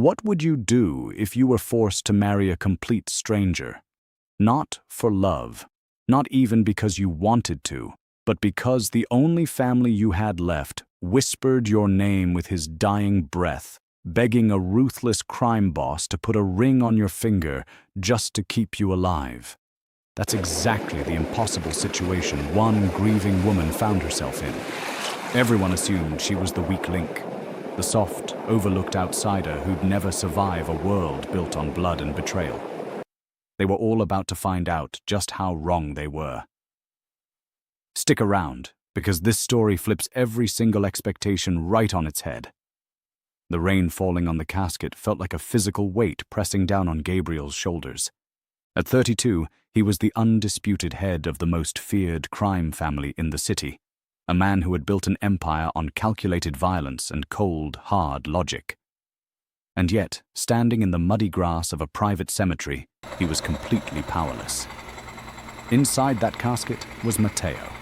What would you do if you were forced to marry a complete stranger? Not for love, not even because you wanted to, but because the only family you had left whispered your name with his dying breath, begging a ruthless crime boss to put a ring on your finger just to keep you alive. That's exactly the impossible situation one grieving woman found herself in. Everyone assumed she was the weak link, the soft, overlooked outsider who'd never survive a world built on blood and betrayal. They were all about to find out just how wrong they were. Stick around, because this story flips every single expectation right on its head. The rain falling on the casket felt like a physical weight pressing down on Gabriel's shoulders. At 32, he was the undisputed head of the most feared crime family in the city, a man who had built an empire on calculated violence and cold, hard logic. And yet, standing in the muddy grass of a private cemetery, he was completely powerless. Inside that casket was Matteo.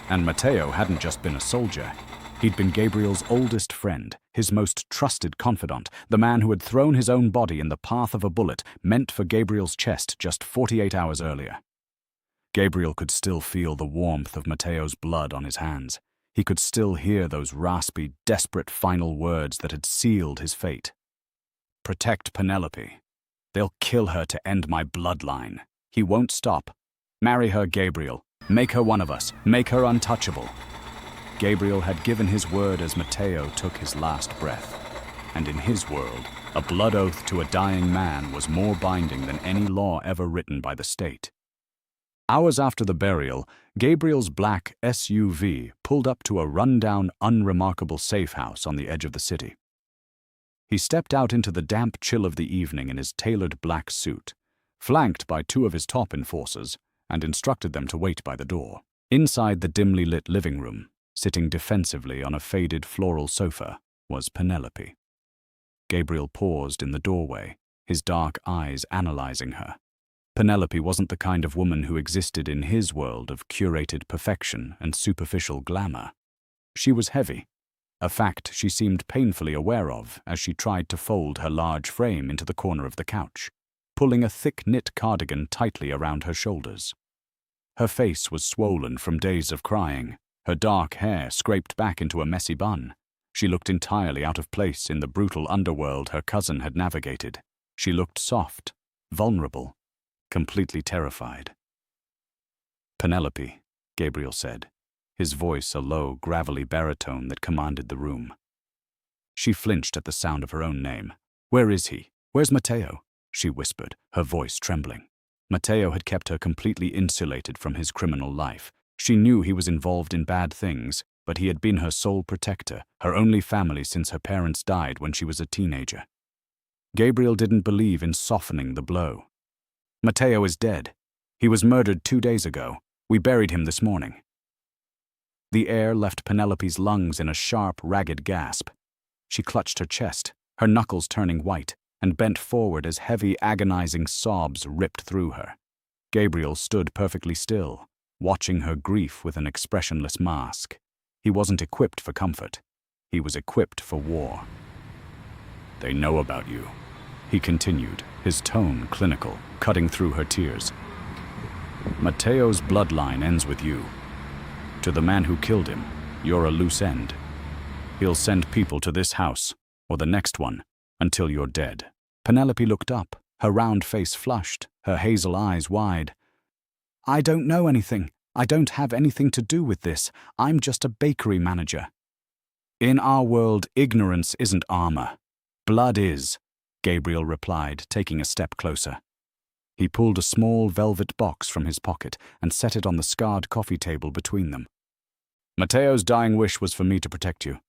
And Matteo hadn't just been a soldier. He'd been Gabriel's oldest friend, his most trusted confidant, the man who had thrown his own body in the path of a bullet meant for Gabriel's chest just 48 hours earlier. Gabriel could still feel the warmth of Matteo's blood on his hands. He could still hear those raspy, desperate final words that had sealed his fate. Protect Penelope. They'll kill her to end my bloodline. He won't stop. Marry her, Gabriel. Make her one of us. Make her untouchable. Gabriel had given his word as Matteo took his last breath. And in his world, a blood oath to a dying man was more binding than any law ever written by the state. Hours after the burial, Gabriel's black SUV pulled up to a rundown, unremarkable safe house on the edge of the city. He stepped out into the damp chill of the evening in his tailored black suit, flanked by two of his top enforcers, and instructed them to wait by the door. Inside the dimly lit living room, sitting defensively on a faded floral sofa, was Penelope. Gabriel paused in the doorway, his dark eyes analyzing her. Penelope wasn't the kind of woman who existed in his world of curated perfection and superficial glamour. She was heavy, a fact she seemed painfully aware of as she tried to fold her large frame into the corner of the couch, pulling a thick knit cardigan tightly around her shoulders. Her face was swollen from days of crying, her dark hair scraped back into a messy bun. She looked entirely out of place in the brutal underworld her cousin had navigated. She looked soft, vulnerable, completely terrified. "Penelope," Gabriel said, his voice a low, gravelly baritone that commanded the room. She flinched at the sound of her own name. "Where is he? Where's Matteo?" she whispered, her voice trembling. Matteo had kept her completely insulated from his criminal life. She knew he was involved in bad things, but he had been her sole protector, her only family since her parents died when she was a teenager. Gabriel didn't believe in softening the blow. "Matteo is dead. He was murdered 2 days ago. We buried him this morning." The air left Penelope's lungs in a sharp, ragged gasp. She clutched her chest, her knuckles turning white, and bent forward as heavy, agonizing sobs ripped through her. Gabriel stood perfectly still, watching her grief with an expressionless mask. He wasn't equipped for comfort. He was equipped for war. "They know about you," he continued, his tone clinical, cutting through her tears. "Matteo's bloodline ends with you. To the man who killed him, you're a loose end. He'll send people to this house, or the next one, until you're dead." Penelope looked up, her round face flushed, her hazel eyes wide. "I don't know anything. I don't have anything to do with this. I'm just a bakery manager." "In our world, ignorance isn't armor. Blood is," Gabriel replied, taking a step closer. He pulled a small velvet box from his pocket and set it on the scarred coffee table between them. "Matteo's dying wish was for me to protect you.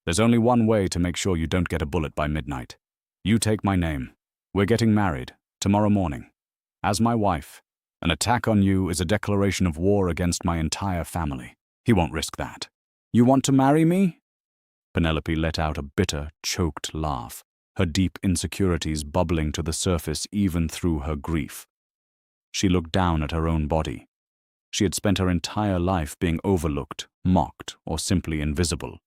There's only one way to make sure you don't get a bullet by midnight. You take my name. We're getting married, tomorrow morning. As my wife, an attack on you is a declaration of war against my entire family. He won't risk that." "You want to marry me?" Penelope let out a bitter, choked laugh, her deep insecurities bubbling to the surface even through her grief. She looked down at her own body. She had spent her entire life being overlooked, mocked, or simply invisible.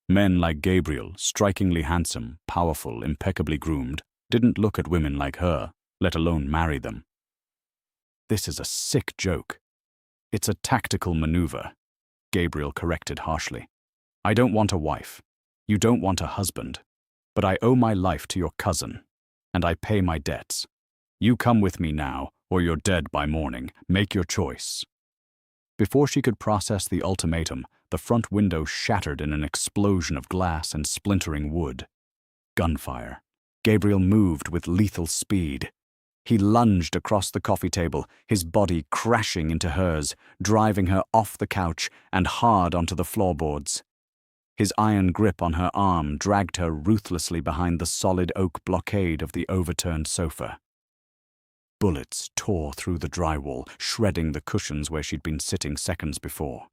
Men like Gabriel, strikingly handsome, powerful, impeccably groomed, didn't look at women like her, let alone marry them. This is a sick joke. It's a tactical maneuver, Gabriel corrected harshly. I don't want a wife. You don't want a husband. But I owe my life to your cousin, and I pay my debts. You come with me now, or you're dead by morning. Make your choice. Before she could process the ultimatum, the front window shattered in an explosion of glass and splintering wood. Gunfire. Gabriel moved with lethal speed. He lunged across the coffee table, his body crashing into hers, driving her off the couch and hard onto the floorboards. His iron grip on her arm dragged her ruthlessly behind the solid oak blockade of the overturned sofa. Bullets tore through the drywall, shredding the cushions where she'd been sitting seconds before.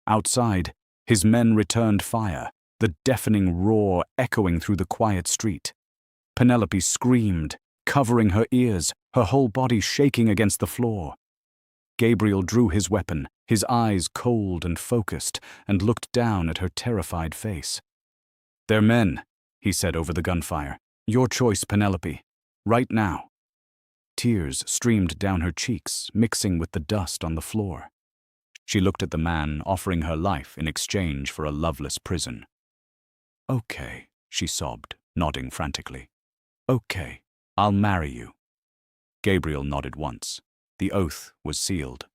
Outside, his men returned fire, the deafening roar echoing through the quiet street. Penelope screamed, covering her ears, her whole body shaking against the floor. Gabriel drew his weapon, his eyes cold and focused, and looked down at her terrified face. "They're men," he said over the gunfire. "Your choice, Penelope. Right now." Tears streamed down her cheeks, mixing with the dust on the floor. She looked at the man, offering her life in exchange for a loveless prison. "Okay," she sobbed, nodding frantically. "Okay, I'll marry you." Gabriel nodded once. The oath was sealed.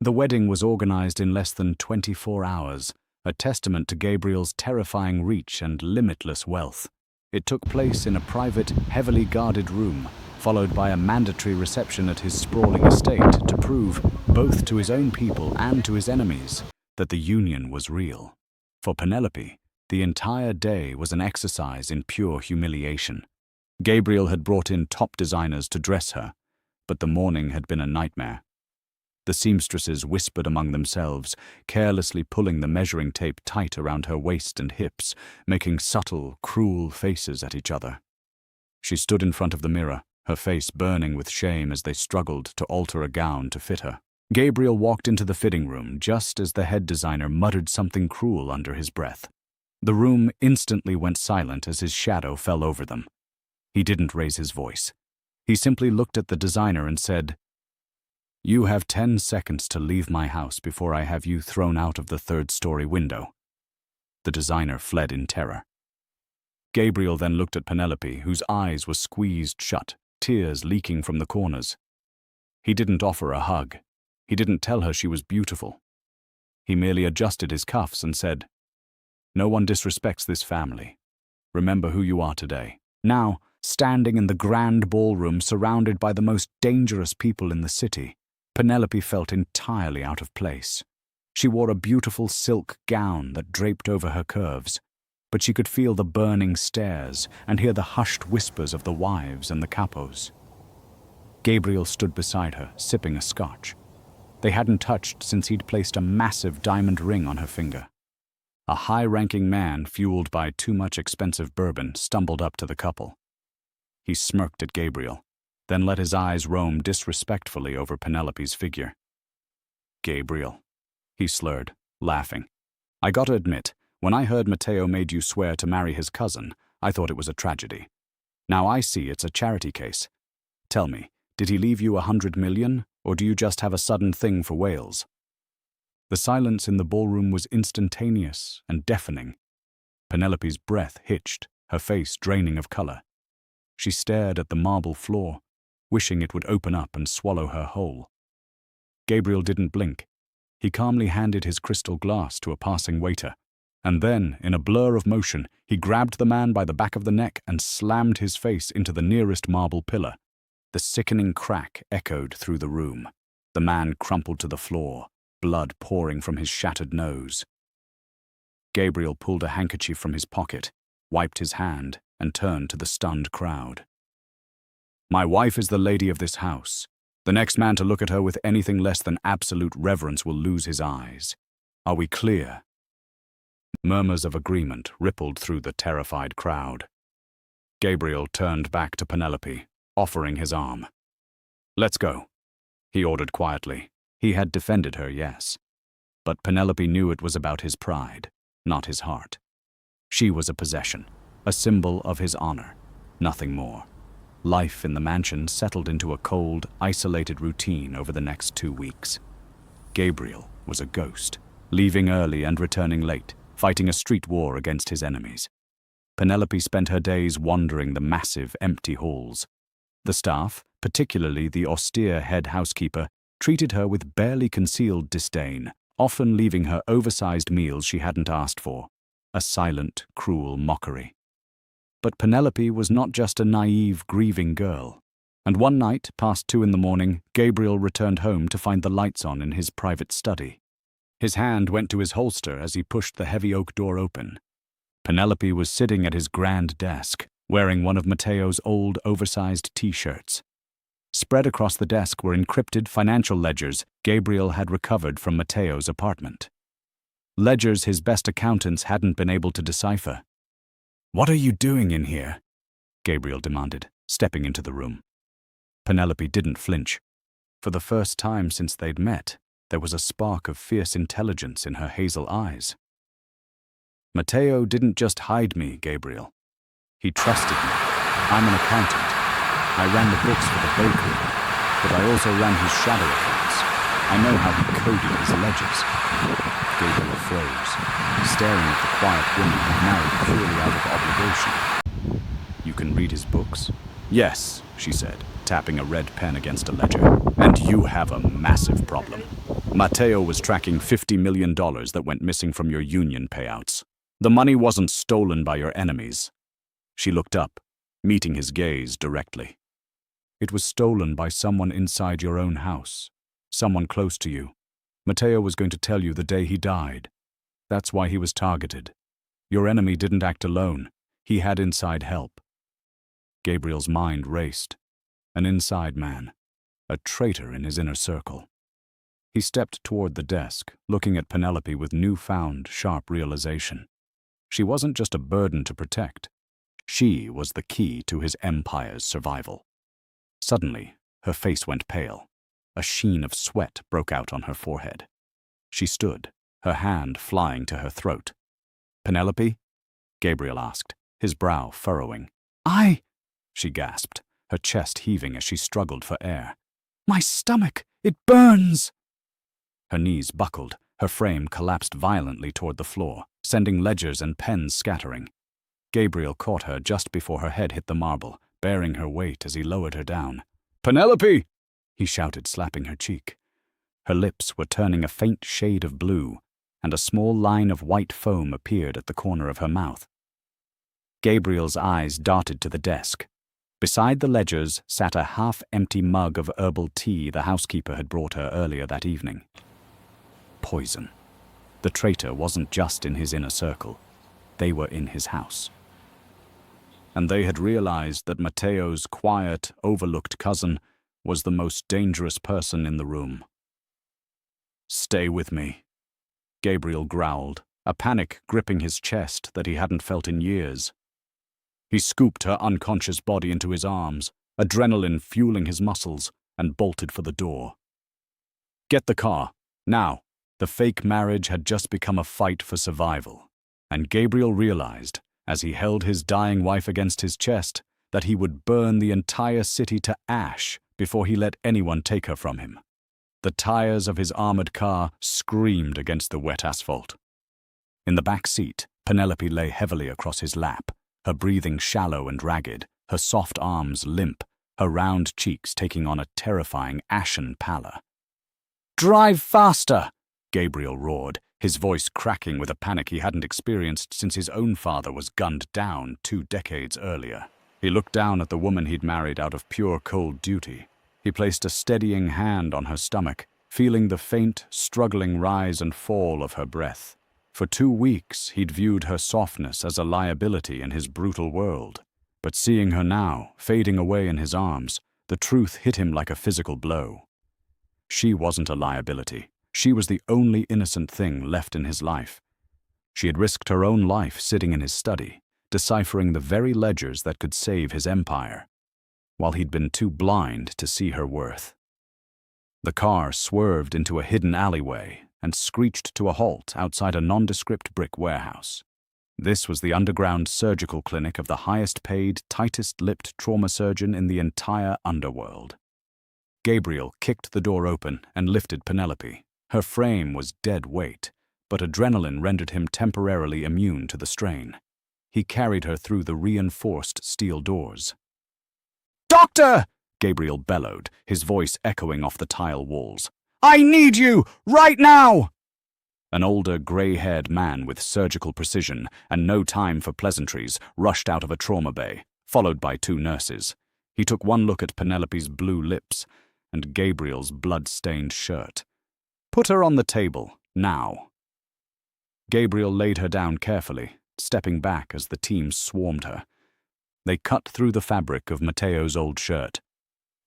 The wedding was organized in less than 24 hours, a testament to Gabriel's terrifying reach and limitless wealth. It took place in a private, heavily guarded room, followed by a mandatory reception at his sprawling estate to prove, both to his own people and to his enemies, that the union was real. For Penelope, the entire day was an exercise in pure humiliation. Gabriel had brought in top designers to dress her, but the morning had been a nightmare. The seamstresses whispered among themselves, carelessly pulling the measuring tape tight around her waist and hips, making subtle, cruel faces at each other. She stood in front of the mirror, her face burning with shame as they struggled to alter a gown to fit her. Gabriel walked into the fitting room just as the head designer muttered something cruel under his breath. The room instantly went silent as his shadow fell over them. He didn't raise his voice. He simply looked at the designer and said, "You have 10 seconds to leave my house before I have you thrown out of the 3rd-story window." The designer fled in terror. Gabriel then looked at Penelope, whose eyes were squeezed shut, tears leaking from the corners. He didn't offer a hug. He didn't tell her she was beautiful. He merely adjusted his cuffs and said, "No one disrespects this family. Remember who you are today." Now, standing in the grand ballroom surrounded by the most dangerous people in the city, Penelope felt entirely out of place. She wore a beautiful silk gown that draped over her curves, but she could feel the burning stares and hear the hushed whispers of the wives and the capos. Gabriel stood beside her, sipping a scotch. They hadn't touched since he'd placed a massive diamond ring on her finger. A high-ranking man, fueled by too much expensive bourbon, stumbled up to the couple. He smirked at Gabriel, then let his eyes roam disrespectfully over Penelope's figure. "Gabriel," he slurred, laughing. "I gotta admit, when I heard Matteo made you swear to marry his cousin, I thought it was a tragedy. Now I see it's a charity case. Tell me, did he leave you 100 million, or do you just have a sudden thing for whales?" The silence in the ballroom was instantaneous and deafening. Penelope's breath hitched, her face draining of color. She stared at the marble floor, wishing it would open up and swallow her whole. Gabriel didn't blink. He calmly handed his crystal glass to a passing waiter, and then, in a blur of motion, he grabbed the man by the back of the neck and slammed his face into the nearest marble pillar. The sickening crack echoed through the room. The man crumpled to the floor, blood pouring from his shattered nose. Gabriel pulled a handkerchief from his pocket, wiped his hand, and turned to the stunned crowd. "My wife is the lady of this house. The next man to look at her with anything less than absolute reverence will lose his eyes. Are we clear?" Murmurs of agreement rippled through the terrified crowd. Gabriel turned back to Penelope, offering his arm. "Let's go," he ordered quietly. He had defended her, yes. But Penelope knew it was about his pride, not his heart. She was a possession, a symbol of his honor, nothing more. Life in the mansion settled into a cold, isolated routine over the next 2 weeks. Gabriel was a ghost, leaving early and returning late, fighting a street war against his enemies. Penelope spent her days wandering the massive, empty halls. The staff, particularly the austere head housekeeper, treated her with barely concealed disdain, often leaving her oversized meals she hadn't asked for, a silent, cruel mockery. But Penelope was not just a naive, grieving girl. And one night, past 2 a.m, Gabriel returned home to find the lights on in his private study. His hand went to his holster as he pushed the heavy oak door open. Penelope was sitting at his grand desk, wearing one of Mateo's old, oversized T-shirts. Spread across the desk were encrypted financial ledgers Gabriel had recovered from Mateo's apartment. Ledgers his best accountants hadn't been able to decipher. "What are you doing in here?" Gabriel demanded, stepping into the room. Penelope didn't flinch. For the first time since they'd met, there was a spark of fierce intelligence in her hazel eyes. "Mateo didn't just hide me, Gabriel. He trusted me. I'm an accountant. I ran the books for the bakery, but I also ran his shadow accounts. I know how he coded his ledgers." Gabriel froze, staring at the quiet woman he'd married purely out of obligation. "You can read his books?" "Yes," she said, tapping a red pen against a ledger. "And you have a massive problem. Mateo was tracking $50 million that went missing from your union payouts. The money wasn't stolen by your enemies." She looked up, meeting his gaze directly. "It was stolen by someone inside your own house, someone close to you. Mateo was going to tell you the day he died. That's why he was targeted. Your enemy didn't act alone. He had inside help." Gabriel's mind raced. An inside man, a traitor in his inner circle. He stepped toward the desk, looking at Penelope with newfound, sharp realization. She wasn't just a burden to protect. She was the key to his empire's survival. Suddenly, her face went pale. A sheen of sweat broke out on her forehead. She stood, her hand flying to her throat. "Penelope?" Gabriel asked, his brow furrowing. She gasped, her chest heaving as she struggled for air. "My stomach! It burns!" Her knees buckled, her frame collapsed violently toward the floor, sending ledgers and pens scattering. Gabriel caught her just before her head hit the marble, bearing her weight as he lowered her down. "Penelope!" he shouted, slapping her cheek. Her lips were turning a faint shade of blue, and a small line of white foam appeared at the corner of her mouth. Gabriel's eyes darted to the desk. Beside the ledgers sat a half-empty mug of herbal tea the housekeeper had brought her earlier that evening. Poison. The traitor wasn't just in his inner circle. They were in his house. And they had realized that Mateo's quiet, overlooked cousin was the most dangerous person in the room. "Stay with me," Gabriel growled, a panic gripping his chest that he hadn't felt in years. He scooped her unconscious body into his arms, adrenaline fueling his muscles, and bolted for the door. "Get the car, now." The fake marriage had just become a fight for survival, and Gabriel realized, as he held his dying wife against his chest, that he would burn the entire city to ash before he let anyone take her from him. The tires of his armored car screamed against the wet asphalt. In the back seat, Penelope lay heavily across his lap, her breathing shallow and ragged, her soft arms limp, her round cheeks taking on a terrifying ashen pallor. "Drive faster!" Gabriel roared, his voice cracking with a panic he hadn't experienced since his own father was gunned down 2 decades earlier. He looked down at the woman he'd married out of pure cold duty. He placed a steadying hand on her stomach, feeling the faint, struggling rise and fall of her breath. For 2 weeks, he'd viewed her softness as a liability in his brutal world. But seeing her now, fading away in his arms, the truth hit him like a physical blow. She wasn't a liability. She was the only innocent thing left in his life. She had risked her own life sitting in his study, deciphering the very ledgers that could save his empire, while he'd been too blind to see her worth. The car swerved into a hidden alleyway and screeched to a halt outside a nondescript brick warehouse. This was the underground surgical clinic of the highest-paid, tightest-lipped trauma surgeon in the entire underworld. Gabriel kicked the door open and lifted Penelope. Her frame was dead weight, but adrenaline rendered him temporarily immune to the strain. He carried her through the reinforced steel doors. "Doctor!" Gabriel bellowed, his voice echoing off the tile walls. "I need you! Right now!" An older, grey-haired man with surgical precision and no time for pleasantries rushed out of a trauma bay, followed by 2 nurses. He took one look at Penelope's blue lips and Gabriel's blood-stained shirt. "Put her on the table, now." Gabriel laid her down carefully, stepping back as the team swarmed her. They cut through the fabric of Matteo's old shirt.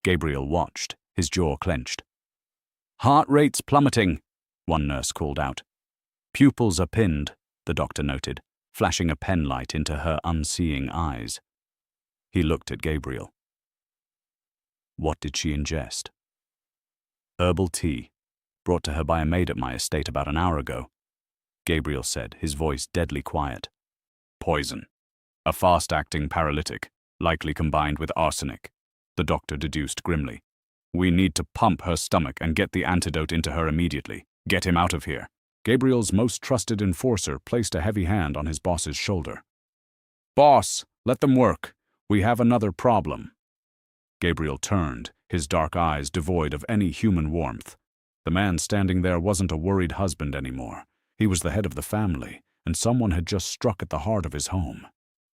Gabriel watched, his jaw clenched. "Heart rate's plummeting," one nurse called out. "Pupils are pinned," the doctor noted, flashing a pen light into her unseeing eyes. He looked at Gabriel. "What did she ingest?" "Herbal tea, brought to her by a maid at my estate about an hour ago," Gabriel said, his voice deadly quiet. "Poison. A fast-acting paralytic, likely combined with arsenic," the doctor deduced grimly. "We need to pump her stomach and get the antidote into her immediately. Get him out of here." Gabriel's most trusted enforcer placed a heavy hand on his boss's shoulder. "Boss, let them work. We have another problem." Gabriel turned, his dark eyes devoid of any human warmth. The man standing there wasn't a worried husband anymore. He was the head of the family, and someone had just struck at the heart of his home.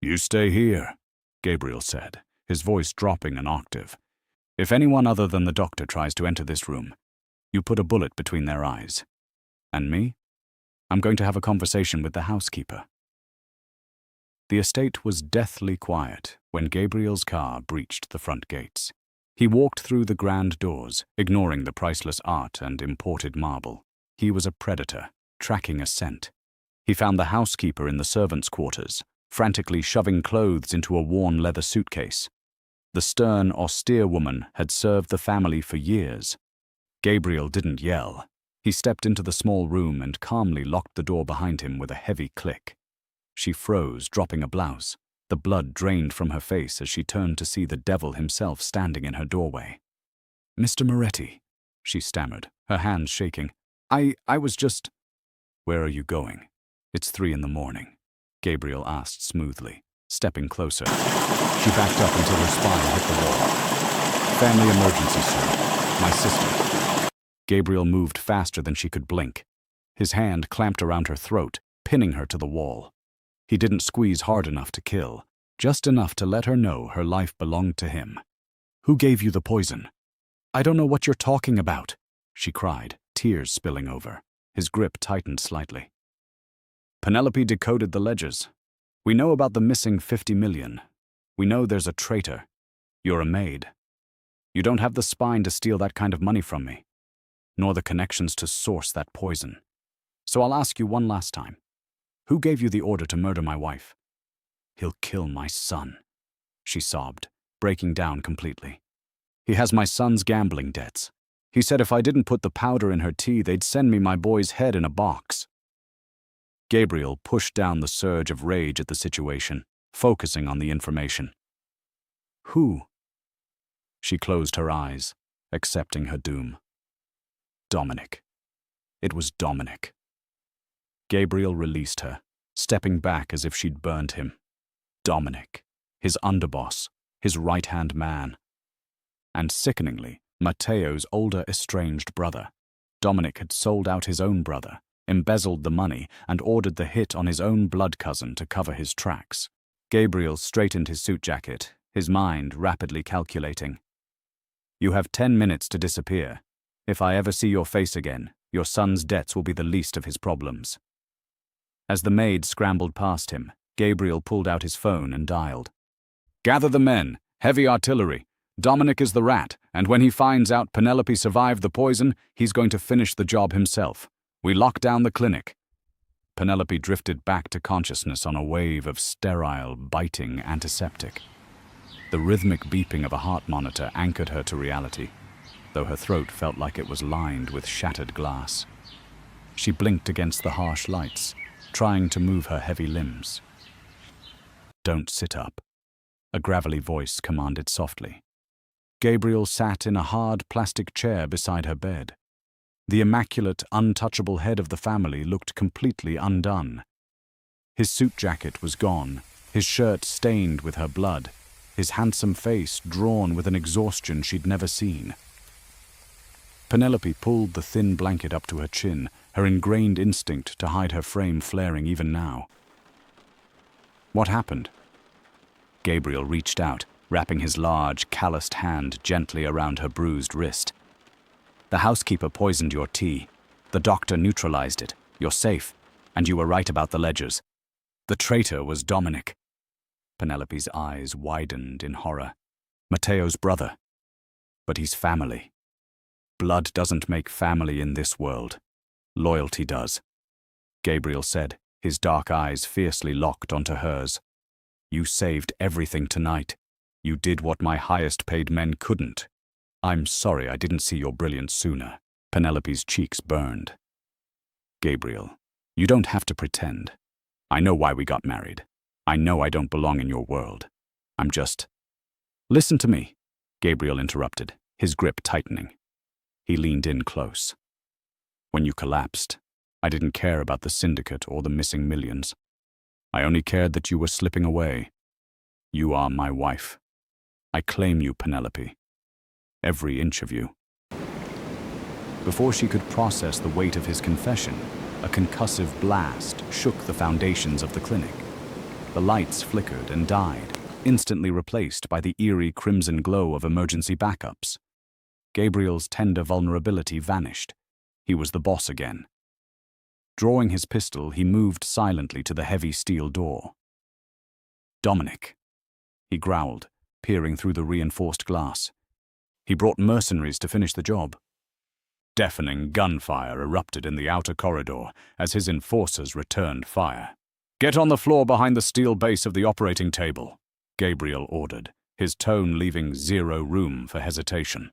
"You stay here," Gabriel said, his voice dropping an octave. "If anyone other than the doctor tries to enter this room, you put a bullet between their eyes. And me? I'm going to have a conversation with the housekeeper." The estate was deathly quiet when Gabriel's car breached the front gates. He walked through the grand doors, ignoring the priceless art and imported marble. He was a predator, tracking a scent. He found the housekeeper in the servants' quarters, frantically shoving clothes into a worn leather suitcase. The stern, austere woman had served the family for years. Gabriel didn't yell. He stepped into the small room and calmly locked the door behind him with a heavy click. She froze, dropping a blouse. The blood drained from her face as she turned to see the devil himself standing in her doorway. "Mr. Moretti," she stammered, her hands shaking. I was just—" "Where are you going? It's 3 a.m, Gabriel asked smoothly, stepping closer. She backed up until her spine hit the wall. "Family emergency, sir. My sister." Gabriel moved faster than she could blink. His hand clamped around her throat, pinning her to the wall. He didn't squeeze hard enough to kill, just enough to let her know her life belonged to him. "Who gave you the poison?" "I don't know what you're talking about," she cried, tears spilling over. His grip tightened slightly. "Penelope decoded the ledgers. We know about the missing 50 million. We know there's a traitor. You're a maid. You don't have the spine to steal that kind of money from me, nor the connections to source that poison. So I'll ask you one last time. Who gave you the order to murder my wife?" "He'll kill my son," she sobbed, breaking down completely. "He has my son's gambling debts. He said if I didn't put the powder in her tea, they'd send me my boy's head in a box." Gabriel pushed down the surge of rage at the situation, focusing on the information. "Who?" She closed her eyes, accepting her doom. Dominic. It was Dominic. Gabriel released her, stepping back as if she'd burned him. Dominic, his underboss, his right-hand man. And sickeningly, Matteo's older estranged brother. Dominic had sold out his own brother, embezzled the money, and ordered the hit on his own blood cousin to cover his tracks. Gabriel straightened his suit jacket, his mind rapidly calculating. "You have 10 minutes to disappear. If I ever see your face again, your son's debts will be the least of his problems." As the maid scrambled past him, Gabriel pulled out his phone and dialed. "Gather the men. Heavy artillery. Dominic is the rat, and when he finds out Penelope survived the poison, he's going to finish the job himself. We lock down the clinic." Penelope drifted back to consciousness on a wave of sterile, biting antiseptic. The rhythmic beeping of a heart monitor anchored her to reality, though her throat felt like it was lined with shattered glass. She blinked against the harsh lights, trying to move her heavy limbs. "Don't sit up," a gravelly voice commanded softly. Gabriel sat in a hard plastic chair beside her bed. The immaculate, untouchable head of the family looked completely undone. His suit jacket was gone, his shirt stained with her blood, his handsome face drawn with an exhaustion she'd never seen. Penelope pulled the thin blanket up to her chin, her ingrained instinct to hide her frame flaring even now. "What happened?" Gabriel reached out, wrapping his large, calloused hand gently around her bruised wrist. "The housekeeper poisoned your tea. The doctor neutralized it. You're safe, and you were right about the ledgers. The traitor was Dominic." Penelope's eyes widened in horror. "Matteo's brother. But he's family. Blood doesn't make family in this world. Loyalty does," Gabriel said, his dark eyes fiercely locked onto hers. "You saved everything tonight. You did what my highest-paid men couldn't. I'm sorry I didn't see your brilliance sooner." Penelope's cheeks burned. "Gabriel, you don't have to pretend. I know why we got married. I know I don't belong in your world. I'm just—" "Listen to me," Gabriel interrupted, his grip tightening. He leaned in close. "When you collapsed, I didn't care about the syndicate or the missing millions. I only cared that you were slipping away. You are my wife. I claim you, Penelope. Every inch of you." Before she could process the weight of his confession, a concussive blast shook the foundations of the clinic. The lights flickered and died, instantly replaced by the eerie crimson glow of emergency backups. Gabriel's tender vulnerability vanished. He was the boss again. Drawing his pistol, he moved silently to the heavy steel door. "Dominic," he growled, peering through the reinforced glass. "He brought mercenaries to finish the job." Deafening gunfire erupted in the outer corridor as his enforcers returned fire. "Get on the floor behind the steel base of the operating table," Gabriel ordered, his tone leaving zero room for hesitation.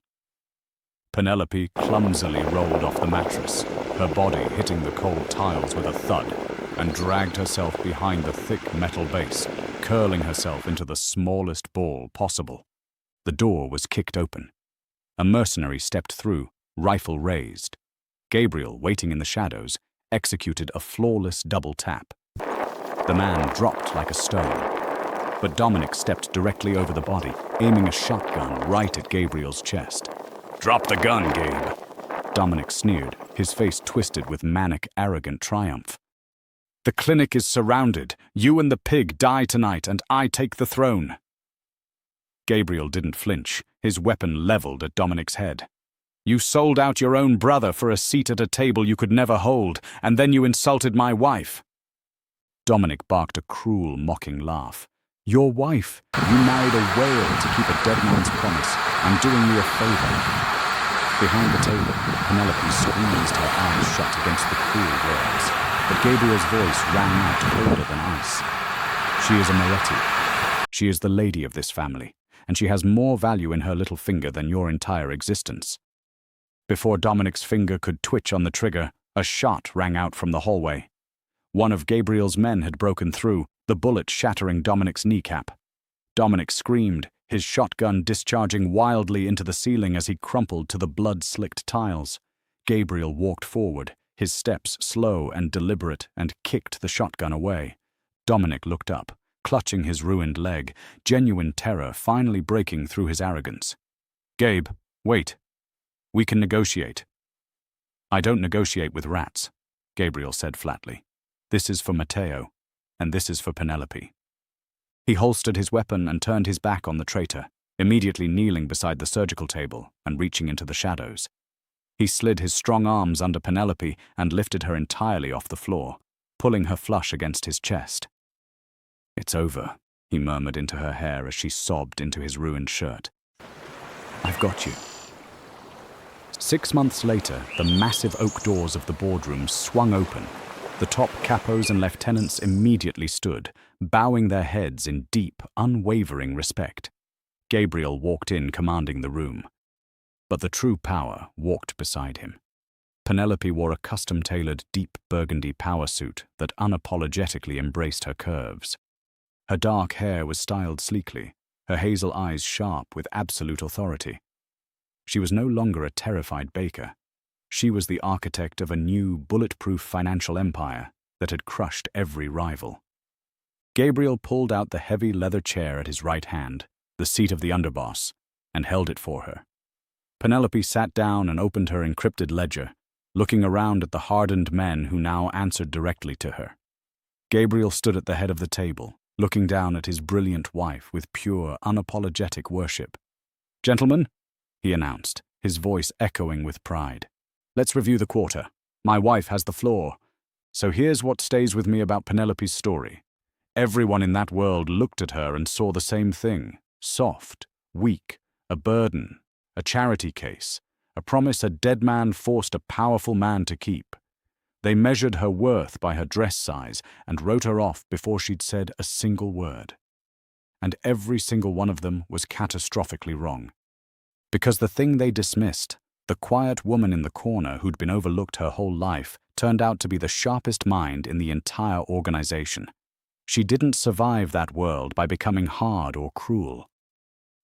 Penelope clumsily rolled off the mattress, her body hitting the cold tiles with a thud, and dragged herself behind the thick metal base, curling herself into the smallest ball possible. The door was kicked open. A mercenary stepped through, rifle raised. Gabriel, waiting in the shadows, executed a flawless double tap. The man dropped like a stone, but Dominic stepped directly over the body, aiming a shotgun right at Gabriel's chest. "Drop the gun, Gabe," Dominic sneered, his face twisted with manic, arrogant triumph. "The clinic is surrounded. You and the pig die tonight, and I take the throne." Gabriel didn't flinch, his weapon leveled at Dominic's head. "You sold out your own brother for a seat at a table you could never hold, and then you insulted my wife." Dominic barked a cruel, mocking laugh. "Your wife? You married a whale to keep a dead man's promise. I'm doing you a favor." Behind the table, Penelope squeezed her eyes shut against the cruel words, but Gabriel's voice rang out colder than ice. "She is a Moretti. She is the lady of this family, and she has more value in her little finger than your entire existence." Before Dominic's finger could twitch on the trigger, a shot rang out from the hallway. One of Gabriel's men had broken through, the bullet shattering Dominic's kneecap. Dominic screamed, his shotgun discharging wildly into the ceiling as he crumpled to the blood-slicked tiles. Gabriel walked forward, his steps slow and deliberate, and kicked the shotgun away. Dominic looked up, clutching his ruined leg, genuine terror finally breaking through his arrogance. "Gabe, wait. We can negotiate." "I don't negotiate with rats," Gabriel said flatly. "This is for Matteo, and this is for Penelope." He holstered his weapon and turned his back on the traitor, immediately kneeling beside the surgical table and reaching into the shadows. He slid his strong arms under Penelope and lifted her entirely off the floor, pulling her flush against his chest. "It's over," he murmured into her hair as she sobbed into his ruined shirt. "I've got you." 6 months later, the massive oak doors of the boardroom swung open. The top capos and lieutenants immediately stood, bowing their heads in deep, unwavering respect. Gabriel walked in commanding the room. But the true power walked beside him. Penelope wore a custom-tailored deep burgundy power suit that unapologetically embraced her curves. Her dark hair was styled sleekly, her hazel eyes sharp with absolute authority. She was no longer a terrified baker. She was the architect of a new, bulletproof financial empire that had crushed every rival. Gabriel pulled out the heavy leather chair at his right hand, the seat of the underboss, and held it for her. Penelope sat down and opened her encrypted ledger, looking around at the hardened men who now answered directly to her. Gabriel stood at the head of the table, looking down at his brilliant wife with pure, unapologetic worship. "Gentlemen," he announced, his voice echoing with pride, "let's review the quarter. My wife has the floor. So here's what stays with me about Penelope's story. Everyone in that world looked at her and saw the same thing: soft, weak, a burden, a charity case, a promise a dead man forced a powerful man to keep. They measured her worth by her dress size and wrote her off before she'd said a single word. And every single one of them was catastrophically wrong. Because the thing they dismissed, the quiet woman in the corner who'd been overlooked her whole life, turned out to be the sharpest mind in the entire organization. She didn't survive that world by becoming hard or cruel.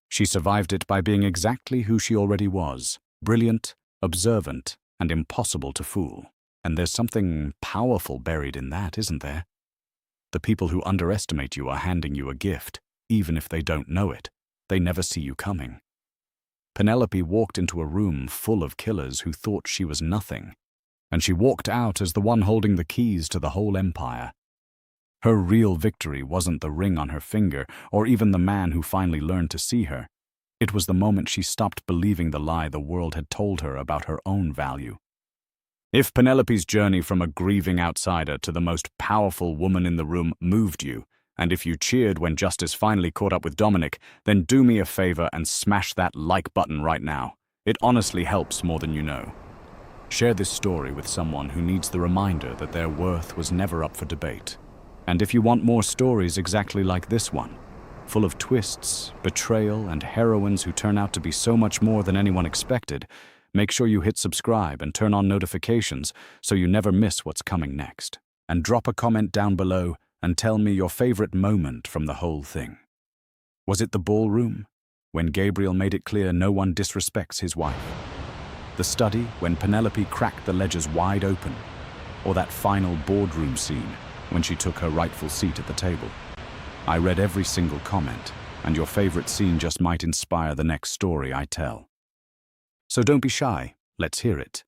She survived it by being exactly who she already was: brilliant, observant, and impossible to fool. And there's something powerful buried in that, isn't there? The people who underestimate you are handing you a gift, even if they don't know it. They never see you coming. Penelope walked into a room full of killers who thought she was nothing, and she walked out as the one holding the keys to the whole empire. Her real victory wasn't the ring on her finger, or even the man who finally learned to see her. It was the moment she stopped believing the lie the world had told her about her own value. If Penelope's journey from a grieving outsider to the most powerful woman in the room moved you, and if you cheered when justice finally caught up with Dominic, then do me a favor and smash that like button right now. It honestly helps more than you know. Share this story with someone who needs the reminder that their worth was never up for debate. And if you want more stories exactly like this one, full of twists, betrayal, and heroines who turn out to be so much more than anyone expected, make sure you hit subscribe and turn on notifications so you never miss what's coming next. And drop a comment down below and tell me your favorite moment from the whole thing. Was it the ballroom, when Gabriel made it clear no one disrespects his wife? The study, when Penelope cracked the ledgers wide open? Or that final boardroom scene, when she took her rightful seat at the table? I read every single comment, and your favorite scene just might inspire the next story I tell. So don't be shy, let's hear it.